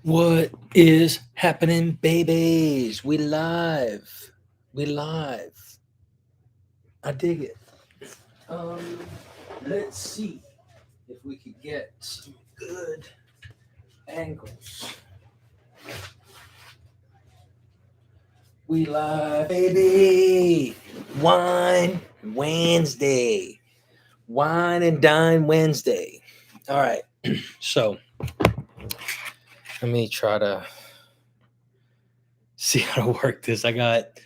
What is happening, babies? We live. We live. I dig it. Um, let's see if we could get some good angles. We live, baby. Wine Wednesday. Wine and Dine Wednesday. All right. So let me try to see how to work this. I got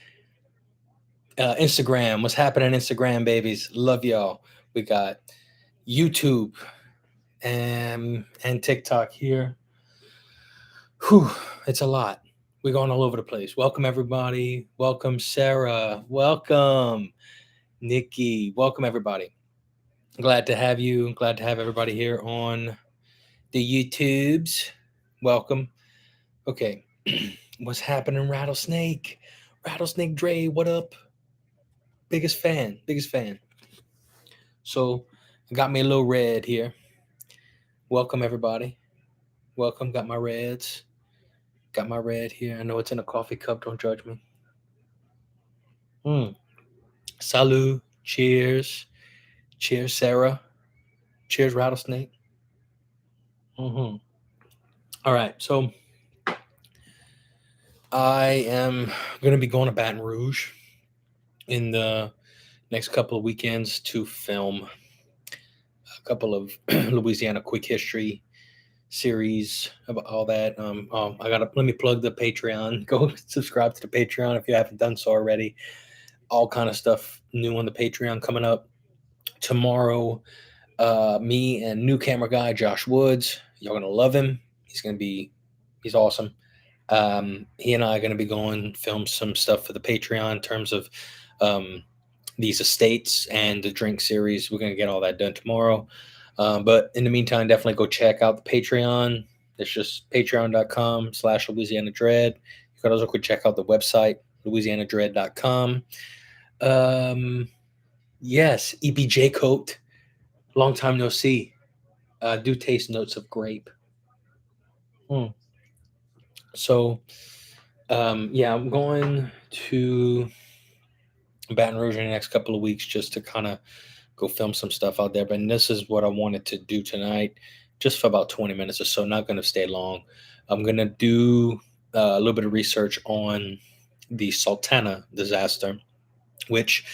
Instagram. What's happening, Instagram babies? Love y'all. We got YouTube and TikTok here. Whew, it's a lot. We're going all over the place. Welcome everybody. Welcome Sarah. Welcome Nikki. Welcome everybody. Glad to have you. Glad to have everybody here on the YouTubes. Welcome. Okay. What's happening, Rattlesnake? Rattlesnake Dre, what up? Biggest fan. Biggest fan. So I got me a little red here. Welcome everybody. Welcome. Got my reds. Got my red here. I know it's in a coffee cup. Don't judge me. Salut. Cheers. Cheers, Sarah. Cheers, Rattlesnake. All right. So I am going to be going to Baton Rouge in the next couple of weekends to film a couple of Louisiana quick history series about all that. Let me plug the Patreon. Go subscribe to the Patreon if you haven't done so already. All kind of stuff new on the Patreon coming up tomorrow. Me and new camera guy Josh Woods, you're gonna love him. He's awesome. He and I are gonna be going film some stuff for the Patreon in terms of these estates and the drink series. We're gonna get all that done tomorrow. But in the meantime, definitely go check out the Patreon. It's just patreon.com/Louisiana Dread. You can also go check out the website, louisianadread.com. Yes, EBJ Coat. Long time no see. Do taste notes of grape. So, yeah, I'm going to Baton Rouge in the next couple of weeks just to kind of go film some stuff out there. But this is what I wanted to do tonight, just for about 20 minutes or so. Not going to stay long. I'm going to do a little bit of research on the Sultana disaster, which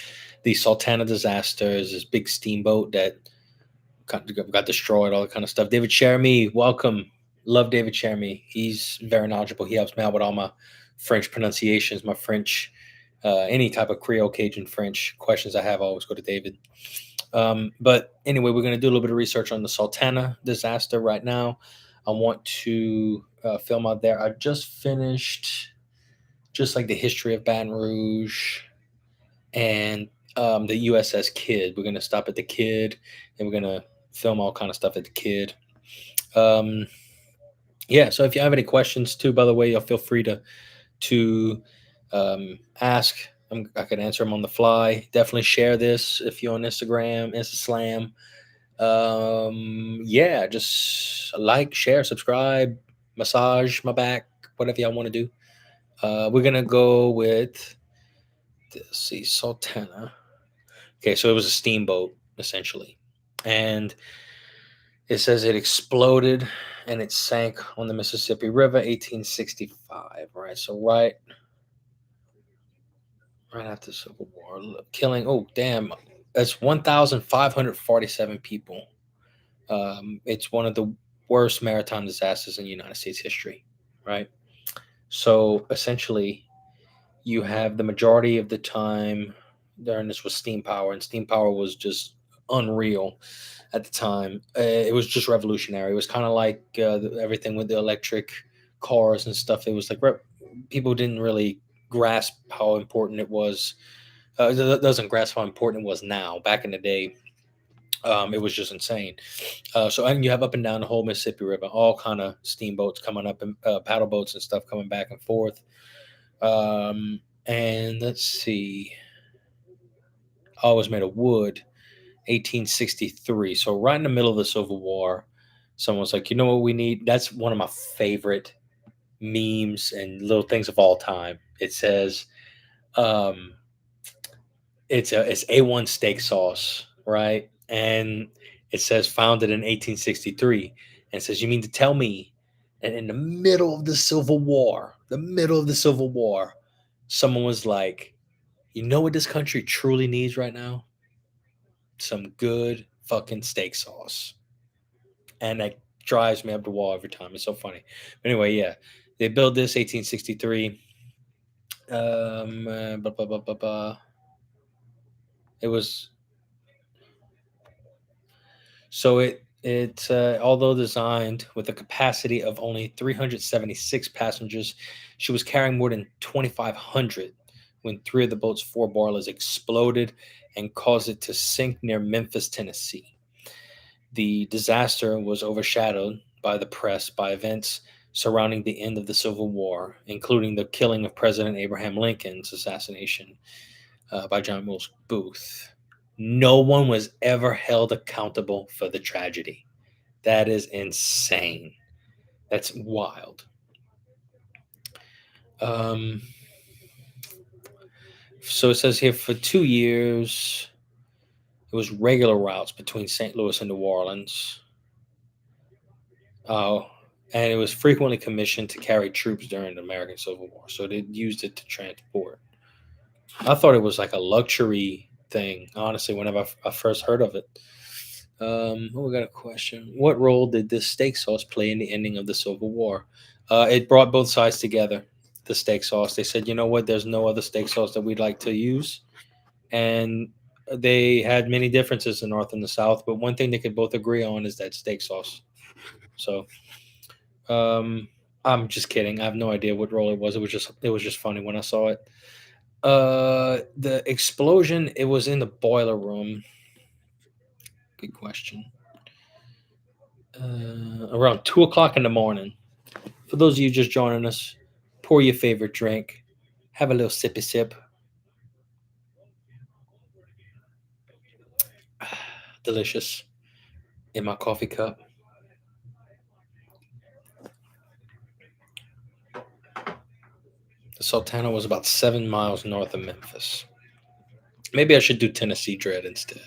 the Sultana disaster is this big steamboat that got destroyed, all that kind of stuff. David Chermy, welcome. Love David Chermy. He's very knowledgeable. He helps me out with all my French pronunciations, my French, any type of Creole, Cajun, French questions I have. I always go to David. But anyway, we're going to do a little bit of research on the Sultana disaster right now. I want to film out there. I just finished just like the history of Baton Rouge and the USS Kidd. We're going to stop at the Kidd and we're going to film all kind of stuff at the Kidd. Yeah, so if you have any questions too, by the way, you'll feel free to ask. I can answer them on the fly. Definitely share this if you're on Instagram, Instaslam. Yeah, just like, share, subscribe, massage my back, whatever y'all want to do. We're gonna go with let's see, Sultana. Okay, so it was a steamboat essentially, and it says it exploded and it sank on the Mississippi River, 1865. Right, so right after the Civil War, killing. Oh, damn, that's 1,547 people. It's one of the worst maritime disasters in United States history. Right, so essentially, you have the majority of the time during this was steam power, and steam power was just unreal at the time. It was just revolutionary. It was kind of like everything with the electric cars and stuff. It was like people didn't really grasp how important it was. Doesn't grasp how important it was now. Back in the day, it was just insane. So and you have up and down the whole Mississippi River, all kind of steamboats coming up and paddle boats and stuff coming back and forth. And let's see. Oh, it was made of wood, 1863. So right in the middle of the Civil War, someone's like, you know what we need? That's one of my favorite memes and little things of all time. It says, um, it's A1 steak sauce, right? And it says founded in 1863. And it says, you mean to tell me that in the middle of the Civil War, someone was like, you know what this country truly needs right now? Some good fucking steak sauce. And that drives me up the wall every time. It's so funny. But anyway, yeah, they built this 1863. Blah, blah, blah, blah, blah. It was so although designed with a capacity of only 376 passengers, she was carrying more than 2,500 when three of the boat's four boilers exploded and caused it to sink near Memphis, Tennessee. The disaster was overshadowed by the press by events surrounding the end of the Civil War, including the killing of President Abraham Lincoln's assassination by John Wilkes Booth. No one was ever held accountable for the tragedy. That is insane. That's wild. Um, so it says here for 2 years, it was regular routes between St. Louis and New Orleans. Oh, and it was frequently commissioned to carry troops during the American Civil War. So they used it to transport. I thought it was like a luxury thing, honestly, whenever I first heard of it. We got a question. What role did this steak sauce play in the ending of the Civil War? It brought both sides together, the steak sauce. They said, you know what, there's no other steak sauce that we'd like to use. And they had many differences in the North and the South, but one thing they could both agree on is that steak sauce. So I'm just kidding. I have no idea what role it was. It was just funny when I saw it. The explosion, it was in the boiler room. Good question. Around 2 o'clock in the morning. For those of you just joining us, pour your favorite drink, have a little sippy sip. Delicious in my coffee cup. The Sultana was about 7 miles north of Memphis. Maybe I should do Tennessee Dread instead.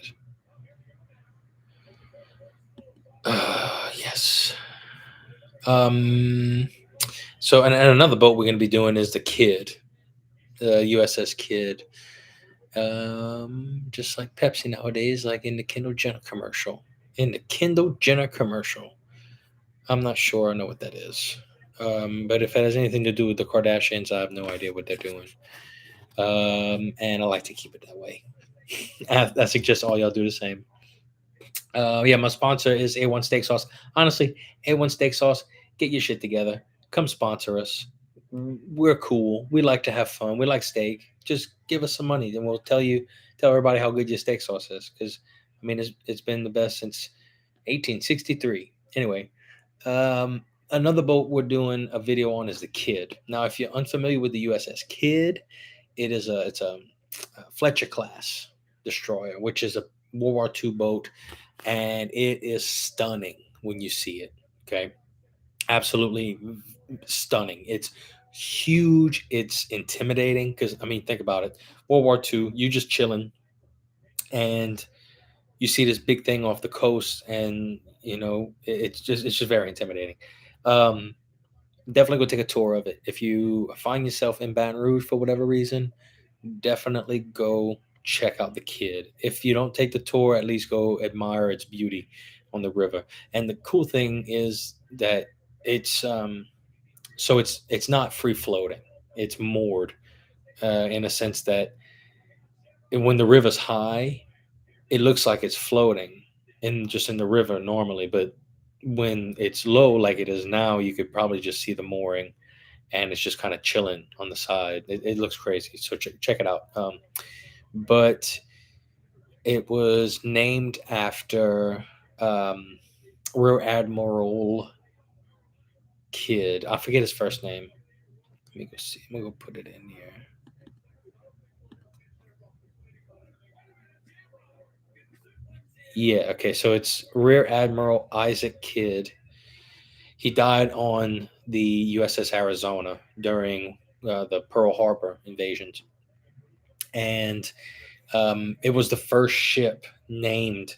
Yes. Um. So, and another boat we're going to be doing is the Kid, the USS Kid. Just like Pepsi nowadays, like in the Kendall Jenner commercial. In the Kendall Jenner commercial. I'm not sure I know what that is. But if it has anything to do with the Kardashians, I have no idea what they're doing. And I like to keep it that way. I suggest all y'all do the same. Yeah, my sponsor is A1 Steak Sauce. Honestly, A1 Steak Sauce, get your shit together. Come sponsor us. We're cool. We like to have fun. We like steak. Just give us some money, then we'll tell everybody how good your steak sauce is. Because I mean, it's been the best since 1863. Anyway, another boat we're doing a video on is the Kid. Now, if you're unfamiliar with the USS Kid, it's a Fletcher class destroyer, which is a World War II boat, and it is stunning when you see it. Okay, absolutely stunning. It's huge. It's intimidating because I mean, think about it. World War II, you just chilling, and you see this big thing off the coast, and it's just very intimidating. Um, Definitely go take a tour of it. If you find yourself in Baton Rouge for whatever reason, definitely go check out the Kid. If you don't take the tour, at least go admire its beauty on the river. And the cool thing is that it's not free floating. It's moored in a sense that when the river's high, it looks like it's floating in the river normally, but when it's low like it is now, you could probably just see the mooring and it's just kind of chilling on the side. It looks crazy. So check it out. But it was named after um, Rear Admiral Kidd. I forget his first name. Let me go see. I'm gonna go put it in here. Yeah. Okay. So it's Rear Admiral Isaac Kidd. He died on the USS Arizona during the Pearl Harbor invasions, and it was the first ship named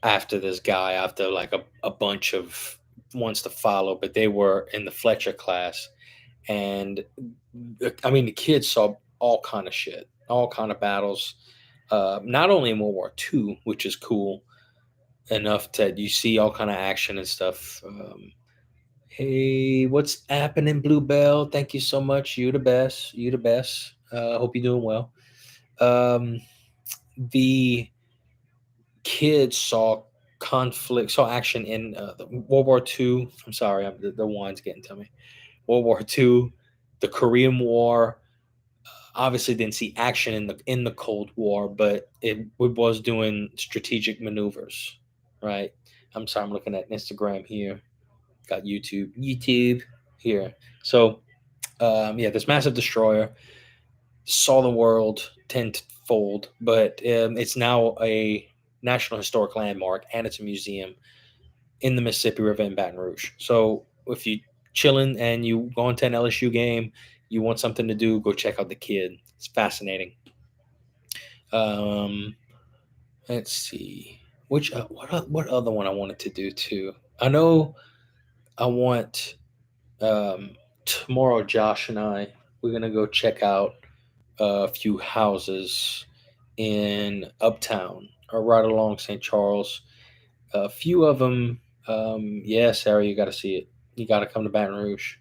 after this guy, after like a bunch of ones to follow, but they were in the Fletcher class. And I mean, the kids saw all kind of shit, all kind of battles, not only in World War II, which is cool enough that you see all kind of action and stuff. Hey, what's happening, Bluebell? Thank you so much. You the best. You the best. Hope you're doing well. The kids saw action in the World War II. I'm sorry, the wine's getting to me. World War II, the Korean War. Obviously, didn't see action in the Cold War, but it was doing strategic maneuvers, right? I'm sorry, I'm looking at Instagram here. Got YouTube here. So yeah, this massive destroyer saw the world tenfold, but it's now a National Historic Landmark and it's a museum in the Mississippi River in Baton Rouge. So if you chilling and you going to an LSU game, you want something to do, go check out the kid. It's fascinating. Um, let's see, which what other one I wanted to do too. I know I want tomorrow. Josh and I, we're gonna go check out a few houses in Uptown or right along St. Charles. A few of them. Yeah, Sarah, you got to see it. You got to come to Baton Rouge.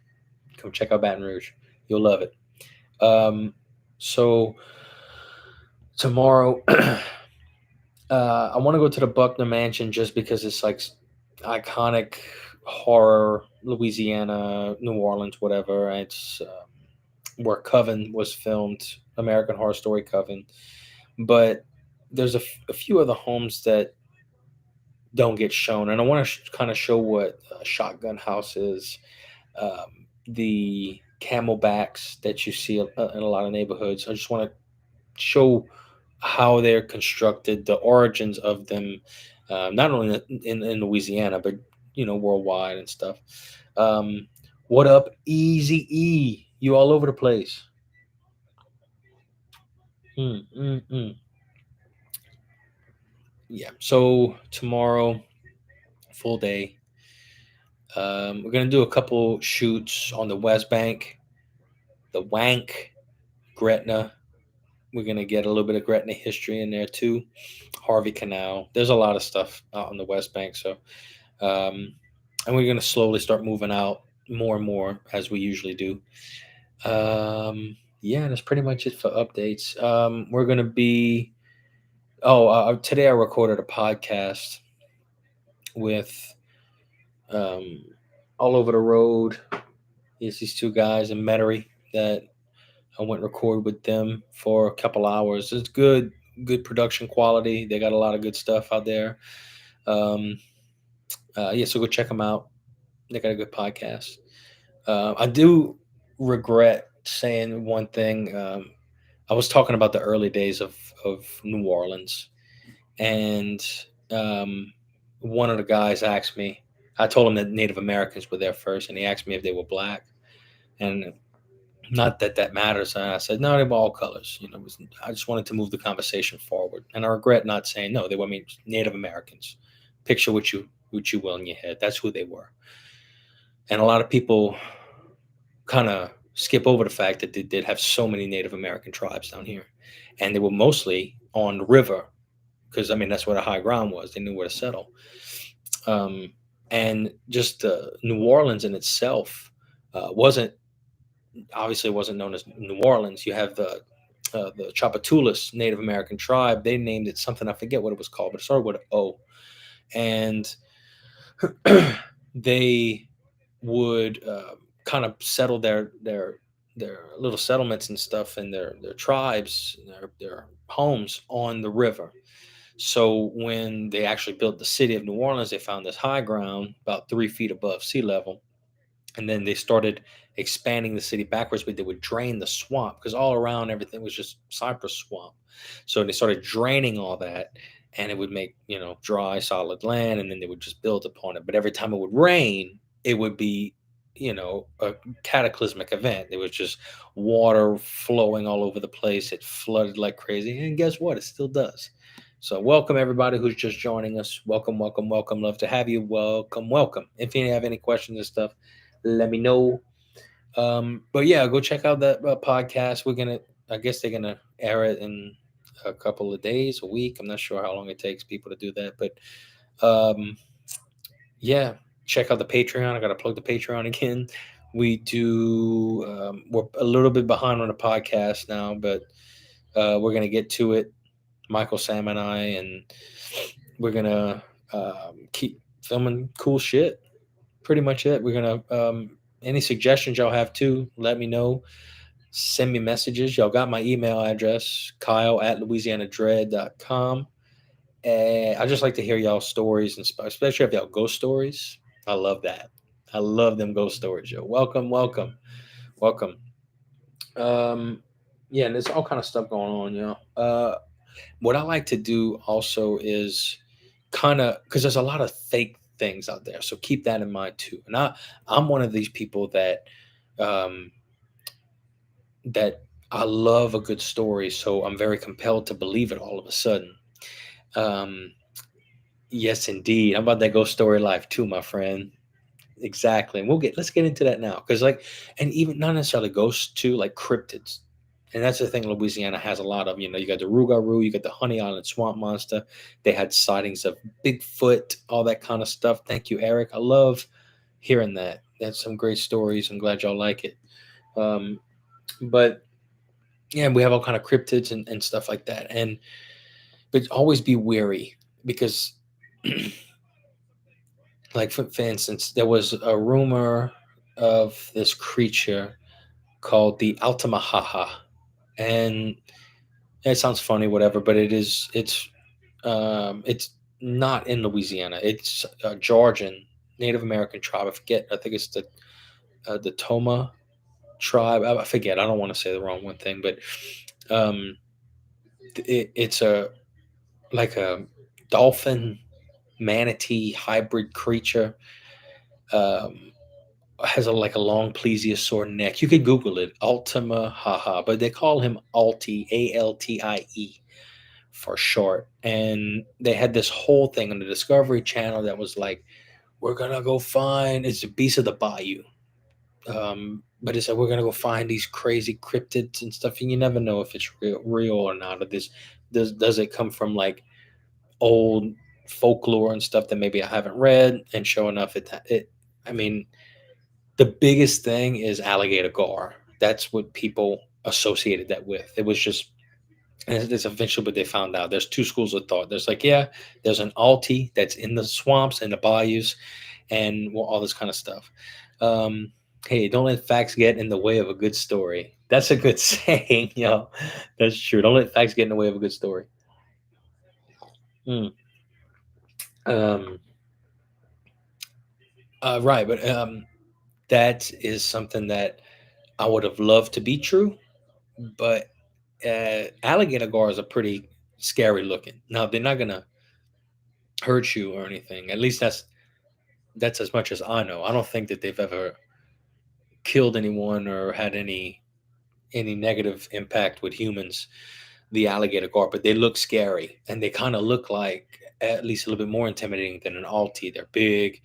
Come check out Baton Rouge. You'll love it. Um, so tomorrow, I want to go to the Buckner Mansion just because it's like iconic horror, Louisiana, New Orleans, whatever. It's where Coven was filmed, American Horror Story Coven. But there's a few other homes that don't get shown, and I want to kind of show what a shotgun house is. The camelbacks that you see in a lot of neighborhoods. I just want to show how they're constructed, the origins of them, not only in Louisiana, but worldwide and stuff. Um, what up, Easy E? You all over the place. Mm, mm, mm. Yeah. So tomorrow, full day. We're gonna do a couple shoots on the West Bank, the Wank, Gretna. We're gonna get a little bit of Gretna history in there too. Harvey Canal. There's a lot of stuff out on the West Bank. So, um, and we're gonna slowly start moving out more and more as we usually do. Yeah, that's pretty much it for updates. We're gonna be. Oh, today I recorded a podcast with um, all over the road. It's these two guys in Metairie that I went and record with them for a couple hours. It's good production quality. They got a lot of good stuff out there. Um, yeah, so go check them out. They got a good podcast. I do regret saying one thing. I was talking about the early days of New Orleans, and um, one of the guys asked me. I told him that Native Americans were there first, and he asked me if they were black. And not that that matters. And I said, no, they were all colors. I just wanted to move the conversation forward. And I regret not saying, no, they were Native Americans. Picture what you will in your head. That's who they were. And a lot of people kind of skip over the fact that they did have so many Native American tribes down here. And they were mostly on the river because, I mean, that's where the high ground was. They knew where to settle. Um, and just New Orleans in itself wasn't obviously wasn't known as New Orleans. You have the Chapatulas Native American tribe. They named it something, I forget what it was called, but it started with an O. And they would kind of settle their little settlements and stuff and their tribes, their homes on the river. So when they actually built the city of New Orleans, they found this high ground about 3 feet above sea level, and then they started expanding the city backwards, but they would drain the swamp because all around everything was just cypress swamp. So they started draining all that, and it would make dry solid land, and then they would just build upon it. But every time it would rain, it would be, a cataclysmic event. It was just water flowing all over the place. It flooded like crazy. And guess what? It still does. So, welcome everybody who's just joining us. Welcome, welcome, welcome. Love to have you. Welcome, welcome. If you have any questions and stuff, let me know. But yeah, go check out that podcast. I guess they're gonna air it in a couple of days, a week. I'm not sure how long it takes people to do that, but um, yeah, check out the Patreon. I got to plug the Patreon again. We're a little bit behind on the podcast now, but we're going to get to it. Michael, Sam, and I, and we're going to keep filming cool shit. Pretty much it. We're going to, any suggestions y'all have too, let me know. Send me messages. Y'all got my email address, kyle@louisianadread.com. I just like to hear y'all stories, and especially if y'all ghost stories. I love that. I love them ghost stories, yo. Welcome, welcome, welcome. Um, yeah, and there's all kind of stuff going on, what I like to do also is kind of because there's a lot of fake things out there, so keep that in mind too. And I'm one of these people um, that I love a good story, so I'm very compelled to believe it all of a sudden. Um, Yes, indeed. I'm about that ghost story life too, my friend. Exactly. And let's get into that now. Cause and even not necessarily ghosts too, like cryptids. And that's the thing Louisiana has a lot of. You got the Rougarou, you got the Honey Island Swamp Monster. They had sightings of Bigfoot, all that kind of stuff. Thank you, Eric. I love hearing that. That's some great stories. I'm glad y'all like it. Um, but yeah, we have all kind of cryptids and stuff like that. But always be wary because like for instance, there was a rumor of this creature called the Altamahaha, and it sounds funny, whatever, but it's not in Louisiana. It's a Georgian Native American tribe. I forget. I think it's the Toma tribe. I forget. I don't want to say the wrong one thing, but um, it's a like a dolphin manatee hybrid creature. Um, has like a long plesiosaur neck. You could Google it, Ultima Haha, but they call him Alti, Altie for short. And they had this whole thing on the Discovery Channel that was like, we're gonna go find it's a beast of the bayou. But it's like we're gonna go find these crazy cryptids and stuff, and you never know if it's real or not. Or this does it come from like old folklore and stuff that maybe I haven't read? And sure enough, it I mean, the biggest thing is alligator gar. That's what people associated that with. It was just, and it's eventually what they found out. There's two schools of thought. There's like, yeah, there's an alti that's in the swamps and the bayous and well, all this kind of stuff. Um, hey, don't let facts get in the way of a good story. That's a good saying, yo. That's true. Don't let facts get in the way of a good story. Mm. Um, right, but that is something that I would have loved to be true, but alligator gars are pretty scary looking. Now they're not gonna hurt you or anything. At least that's as much as I know. I don't think that they've ever killed anyone or had any negative impact with humans. The alligator gar, but they look scary and they kind of look like at least a little bit more intimidating than an alti. They're big,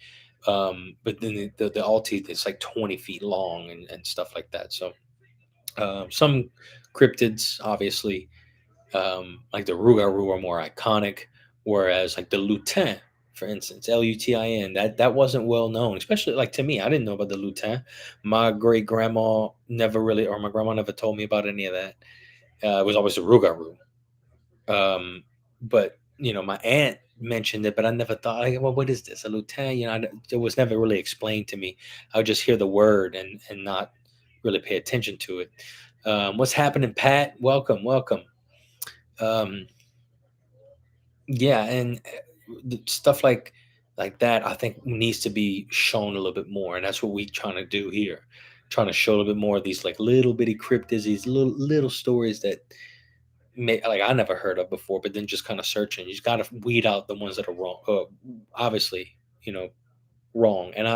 but then the alti is like 20 feet long and stuff like that. So some cryptids, obviously, like the Rougarou are more iconic, whereas like the lutin, for instance, Lutin, that wasn't well known, especially like to me. I didn't know about the lutin. My great grandma never really, or my grandma never told me about any of that. It was always the Rougarou. But my aunt mentioned it, but I never thought, like, well, what is this? A lutin? It was never really explained to me. I would just hear the word and not really pay attention to it. What's happening, Pat? Welcome, welcome. Um, yeah, and stuff like that, I think needs to be shown a little bit more, and that's what we trying to do here, trying to show a little bit more of these like little bitty cryptids, these little stories that like I never heard of before, but then just kind of searching, you just got to weed out the ones that are wrong, obviously, you know, wrong, and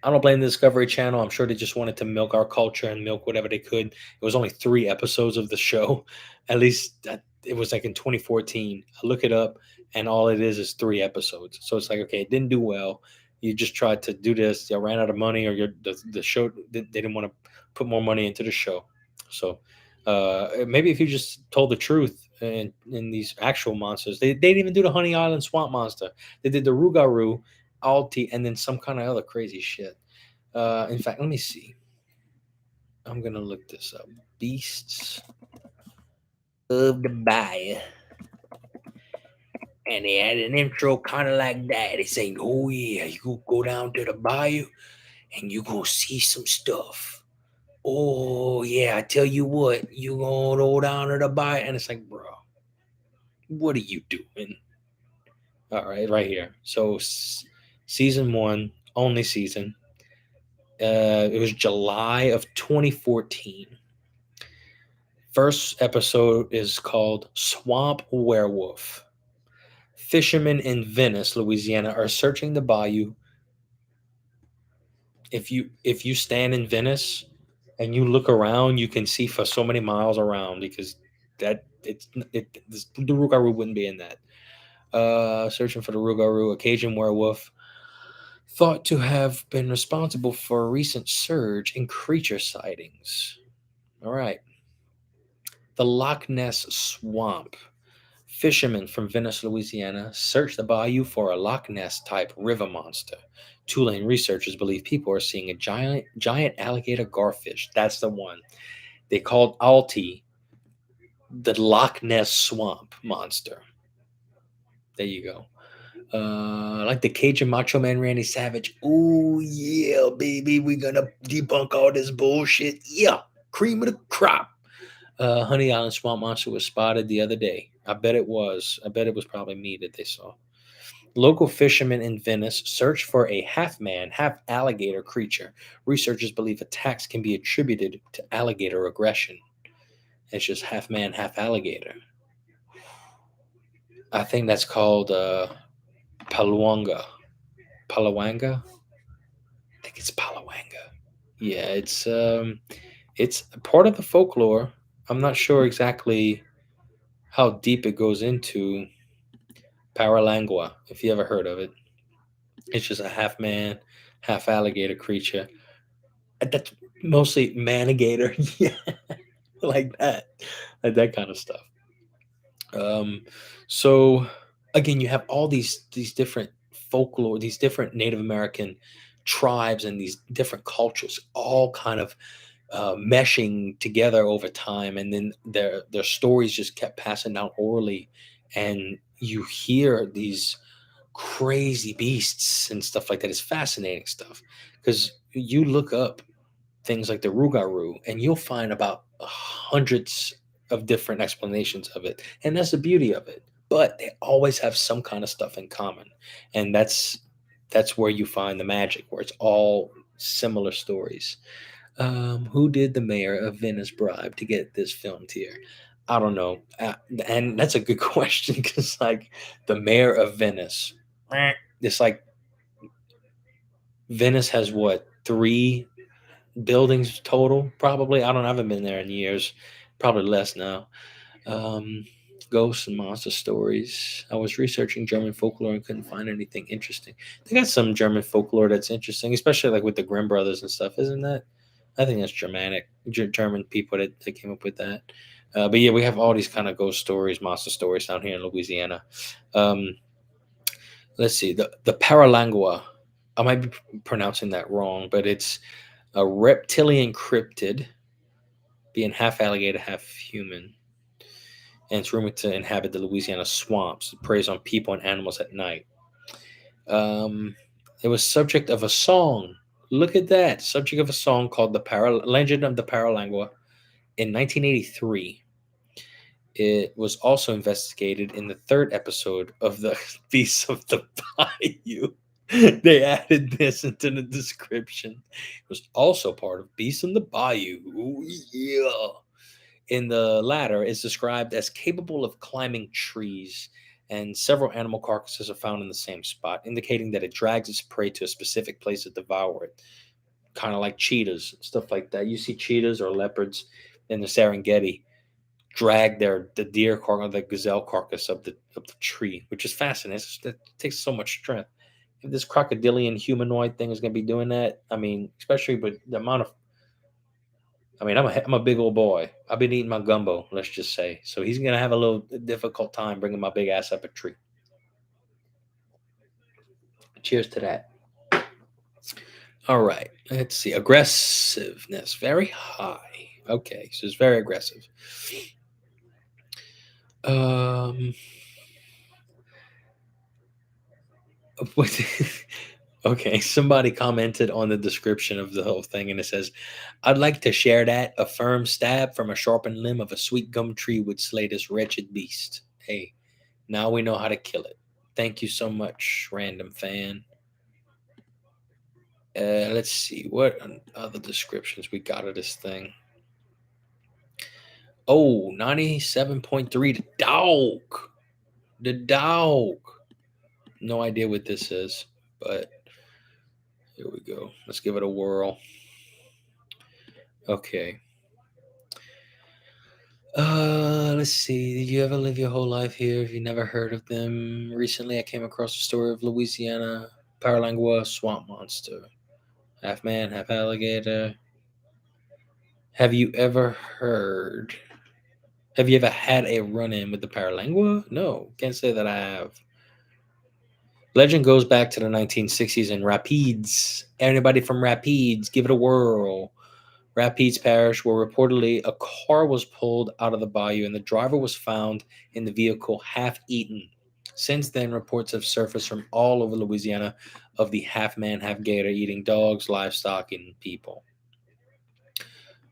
I don't blame the Discovery Channel. I'm sure they just wanted to milk our culture and milk whatever they could. It was only 3 episodes of the show. At least it was like in 2014. I look it up, and all it is 3 episodes. So it's like, okay, it didn't do well. You just tried to do this. You ran out of money, or the show they didn't want to put more money into the show. So maybe if you just told the truth in these actual monsters, they didn't even do the Honey Island Swamp Monster. They did the Rougarou, Alti, and then some kind of other crazy shit. In fact, let me see. I'm gonna look this up. Beasts of the Bayou, and they had an intro kind of like that. It's saying, "Oh yeah, you go down to the bayou, and you gonna see some stuff. Oh yeah, I tell you what, you gonna go down to the bayou," and it's like, bro, what are you doing? All right, right here. So, season one, only season. It was July of 2014. First episode is called Swamp Werewolf. Fishermen in Venice, Louisiana, are searching the bayou. If you stand in Venice and you look around, you can see for so many miles around because the Rougarou wouldn't be in that. Searching for the Rougarou, a Cajun werewolf thought to have been responsible for a recent surge in creature sightings. All right. The Loch Ness Swamp. Fishermen from Venice, Louisiana, search the bayou for a Loch Ness type river monster. Tulane researchers believe people are seeing a giant alligator garfish. That's the one. They called Alti the Loch Ness Swamp monster. There you go. Like the Cajun Macho Man Randy Savage. Oh yeah, baby, we're gonna debunk all this bullshit. Yeah, cream of the crop. Honey Island Swamp Monster was spotted the other day. I bet it was. I bet it was probably me that they saw. Local fishermen in Venice search for a half man, half alligator creature. Researchers believe attacks can be attributed to alligator aggression. It's just half man, half alligator. I think that's called Palawanga. Palawanga? I think it's Palawanga. Yeah, it's part of the folklore. I'm not sure exactly how deep it goes into Paralangua, if you ever heard of it. It's just a half man, half alligator creature. That's mostly manigator, yeah, like that, like that kind of stuff. Um, so again, you have all these different folklore, these different Native American tribes, and these different cultures, all kind of meshing together over time, and then their stories just kept passing down orally, and you hear these crazy beasts and stuff like that. It's fascinating stuff because you look up things like the Rougarou, and you'll find about hundreds of different explanations of it, and that's the beauty of it. But they always have some kind of stuff in common, and that's where you find the magic, where it's all similar stories. Who did the mayor of Venice bribe to get this filmed here? I don't know, and that's a good question because like the mayor of Venice, it's like Venice has what, 3 buildings total? Probably. I haven't been there in years. Probably less now. Um, Ghosts and monster stories. I was researching German folklore and couldn't find anything interesting. They got some German folklore that's interesting, especially like with the Grimm brothers and stuff. Isn't that? I think that's Germanic, German people that came up with that. But yeah, we have all these kind of ghost stories, monster stories down here in Louisiana. Um, let's see, the Paralangua. I might be pronouncing that wrong, but it's a reptilian cryptid, being half alligator, half human, and it's rumored to inhabit the Louisiana swamps. It preys on people and animals at night. Um, it was subject of a song. Look at that, subject of a song called Legend of the Paralangua in 1983. It was also investigated in the third episode of the Beasts of the Bayou. They added this into the description. It was also part of Beasts in the Bayou. Ooh, yeah. In the latter, it's described as capable of climbing trees and several animal carcasses are found in the same spot, indicating that it drags its prey to a specific place to devour it, kind of like cheetahs, stuff like that. You see cheetahs or leopards in the Serengeti drag the deer carcass, the gazelle carcass up the tree, which is fascinating. It takes so much strength. If this crocodilian humanoid thing is going to be doing that, I mean, especially with the amount of, I mean, I'm a big old boy. I've been eating my gumbo, let's just say. So he's going to have a little difficult time bringing my big ass up a tree. Cheers to that. All right. Let's see. Aggressiveness, very high. Okay. So it's very aggressive. Um, what- okay. Somebody commented on the description of the whole thing and it says, I'd like to share that a firm stab from a sharpened limb of a sweet gum tree would slay this wretched beast. Hey, now we know how to kill it. Thank you so much, random fan. Let's see what other descriptions we got of this thing. Oh, 97.3. The dog. The dog. No idea what this is, but here we go. Let's give it a whirl. Okay. Let's see. Did you ever live your whole life here if you never heard of them? Recently, I came across the story of Louisiana Paralangua swamp monster. Half man, half alligator. Have you ever heard? Have you ever had a run in with the Paralangua? No, can't say that I have. Legend goes back to the 1960s in Rapides. Anybody from Rapides, give it a whirl. Rapides Parish, where reportedly a car was pulled out of the bayou and the driver was found in the vehicle half eaten. Since then, reports have surfaced from all over Louisiana of the half man, half gator eating dogs, livestock, and people.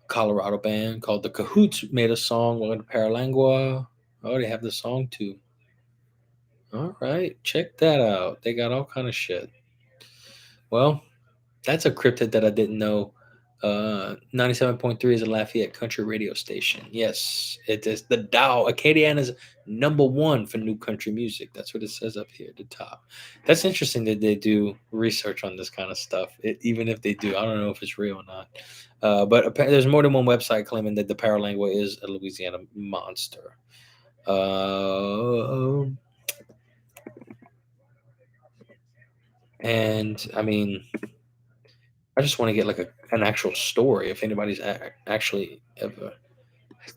Colorado band called the Cahoots made a song with Paralangua. Oh, they have the song too. All right, check that out. They got all kind of shit. Well, that's a cryptid that I didn't know. 97.3 is a Lafayette country radio station. Yes, it is the Dow. Acadiana's number one for new country music. That's what it says up here at the top. That's interesting that they do research on this kind of stuff. Even if they do, I don't know if it's real or not. But there's more than one website claiming that the Paralangua is a Louisiana monster. Uh, and I mean, I just want to get like an actual story if anybody's actually ever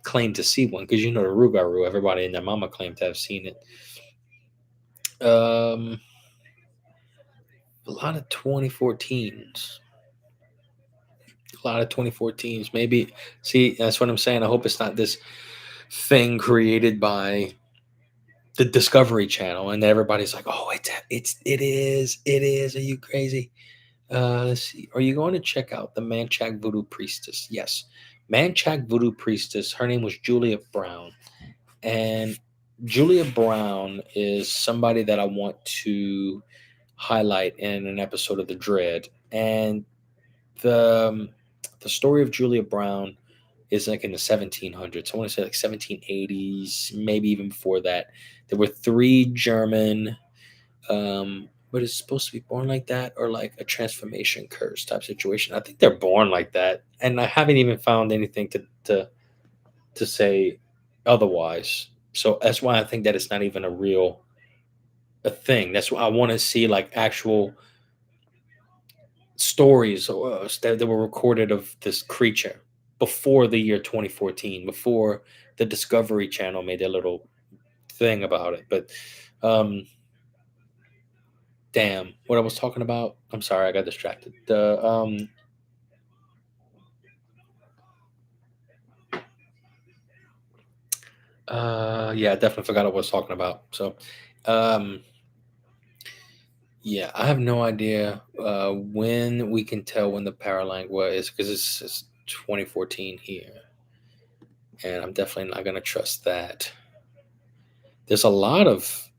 claimed to see one, because you know the Rougarou, everybody and their mama claimed to have seen it. Um, a lot of 2014s. A lot of 2014s. Maybe, see, that's what I'm saying. I hope it's not this thing created by the Discovery Channel and everybody's like, oh, it is. Are you crazy? Let's see. Are you going to check out the Manchak Voodoo Priestess? Yes. Manchak Voodoo Priestess. Her name was Julia Brown. And Julia Brown is somebody that I want to highlight in an episode of The Dread. And the the story of Julia Brown is like in the 1700s. I want to say like 1780s, maybe even before that. There were three German, but it's supposed to be born like that or like a transformation curse type situation. I think they're born like that, and I haven't even found anything to say otherwise. So that's why I think that it's not even a thing. That's why I want to see like actual stories that were recorded of this creature before the year 2014, before the Discovery Channel made their little thing about it. But damn, what I was talking about. I'm sorry, I got distracted. Yeah, I definitely forgot what I was talking about. So, um, yeah, I have no idea when we can tell when the Paralangua is, because it's 2014 here, and I'm definitely not going to trust that. There's a lot of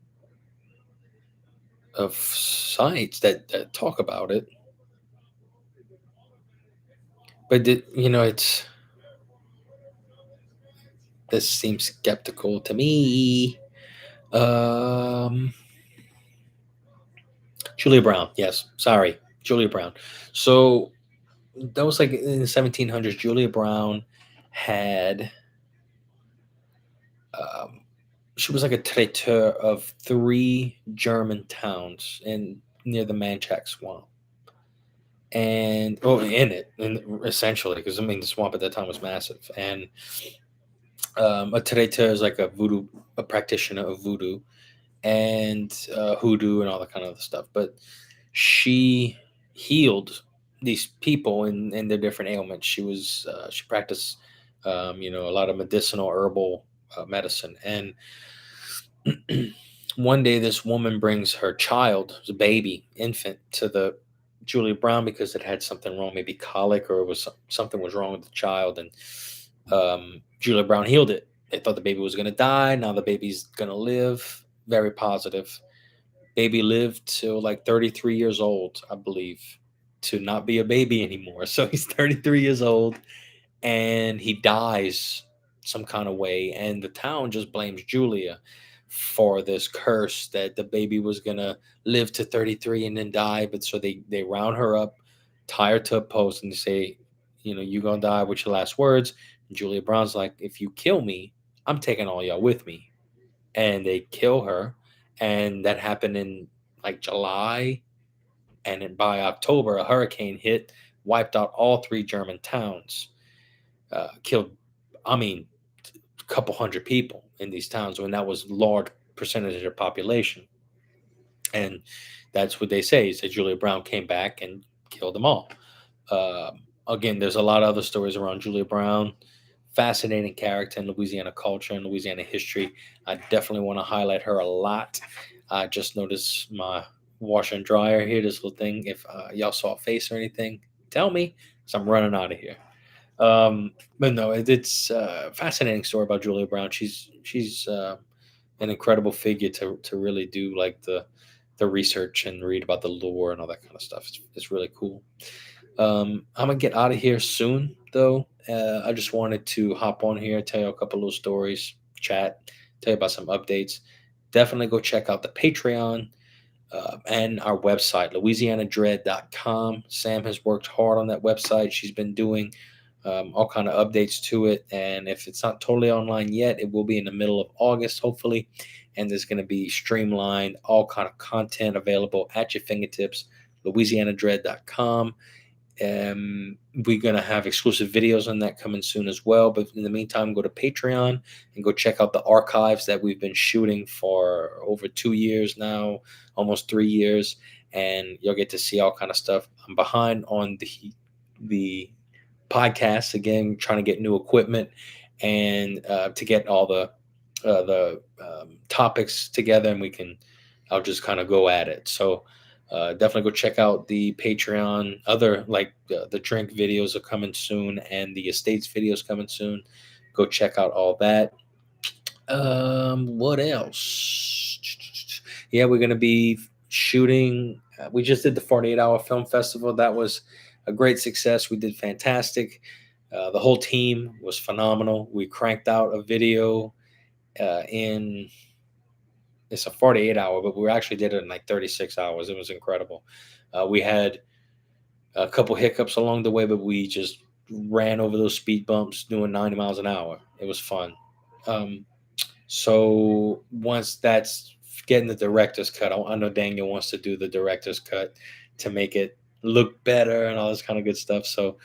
sites that talk about it, but it's this seems skeptical to me. Um, Julia Brown. Yes, sorry, Julia Brown. So that was like in the 1700s. Julia Brown had um, she was like a traiteur of three German towns in near the Manchak swamp, and in it, and essentially, because I mean the swamp at that time was massive, and a traiteur is like a voodoo, a practitioner of voodoo and hoodoo and all that kind of stuff. But she healed these people in their different ailments. She practiced, a lot of medicinal herbal medicine. And one day, this woman brings her child, it was a baby, infant, to the Julia Brown because it had something wrong, maybe colic, or it was something was wrong with the child, and Julia Brown healed it. They thought the baby was going to die. Now the baby's going to live. Very positive. Baby lived till like 33 years old, I believe, to not be a baby anymore. So he's 33 years old and he dies some kind of way. And the town just blames Julia for this curse that the baby was going to live to 33 and then die. But so they round her up, tie her to a post, and they say, you're going to die with your last words. And Julia Brown's like, if you kill me, I'm taking all y'all with me. And they kill her. And that happened in like July. And then by October, a hurricane hit, wiped out all three German towns, killed, I mean, a couple hundred people in these towns when that was large percentage of their population. And that's what they say is that Julia Brown came back and killed them all. Again, there's a lot of other stories around Julia Brown. Fascinating character in Louisiana culture and Louisiana history. I definitely want to highlight her a lot. I just noticed my washer and dryer here, this little thing. If y'all saw a face or anything, tell me because I'm running out of here. But no, it's a fascinating story about Julia Brown. She's an incredible figure to really do like the research and read about the lore and all that kind of stuff. It's really cool. I'm gonna get out of here soon, though. I just wanted to hop on here, tell you a couple of stories, chat, tell you about some updates. Definitely go check out the Patreon and our website, louisianadread.com. Sam has worked hard on that website. She's been doing all kind of updates to it, and if it's not totally online yet, it will be in the middle of August, hopefully. And there's going to be streamlined, all kind of content available at your fingertips. louisianadread.com. We're going to have exclusive videos on that coming soon as well. But in the meantime, go to Patreon and go check out the archives that we've been shooting for over 2 years now, almost 3 years. And you'll get to see all kind of stuff. I'm behind on the podcast again, trying to get new equipment and to get all the topics together, and I'll just kind of go at it. So definitely go check out the Patreon. Other like the drink videos are coming soon, and the estates videos coming soon. Go check out all that. What else? Yeah, we're gonna be shooting. We just did the 48-hour film festival. That was a great success. We did fantastic. The whole team was phenomenal. We cranked out a video in it's a 48 hour, but we actually did it in like 36 hours. It was incredible. We had a couple hiccups along the way, but we just ran over those speed bumps doing 90 miles an hour. It was fun. So once that's getting the director's cut, I know Daniel wants to do the director's cut to make it look better and all this kind of good stuff. So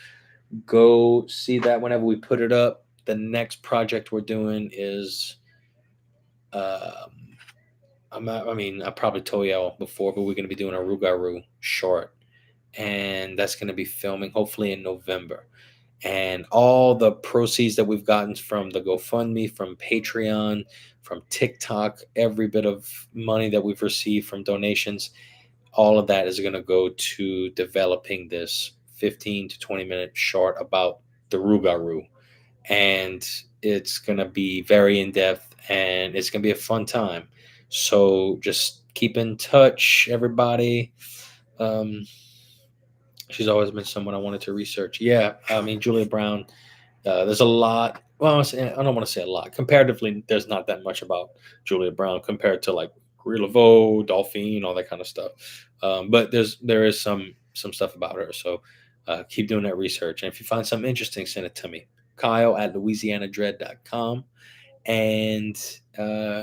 go see that whenever we put it up. The next project we're doing is I probably told y'all before, but we're going to be doing a Rougarou short, and that's going to be filming hopefully in November. And all the proceeds that we've gotten from the GoFundMe, from Patreon, from TikTok, every bit of money that we've received from donations, all of that is going to go to developing this 15 to 20-minute short about the Rougarou. And it's going to be very in depth and it's going to be a fun time. So just keep in touch, everybody. She's always been someone I wanted to research. Yeah, I mean, Julia Brown, there's a lot Well, I don't want to say a lot. Comparatively, there's not that much about Julia Brown compared to like Marie Laveau, Dolphine, all that kind of stuff. But there is some stuff about her. So keep doing that research. And if you find something interesting, send it to me. Kyle at louisianadread.com. And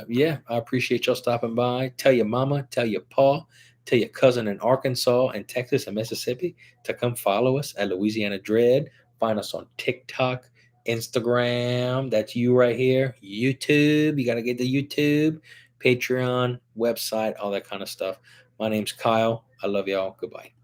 yeah, I appreciate y'all stopping by. Tell your mama, tell your pa, tell your cousin in Arkansas and Texas and Mississippi to come follow us at Louisiana Dread. Find us on TikTok, Instagram. That's you right here. YouTube. You got to get the YouTube, Patreon, website, all that kind of stuff. My name's Kyle. I love y'all. Goodbye.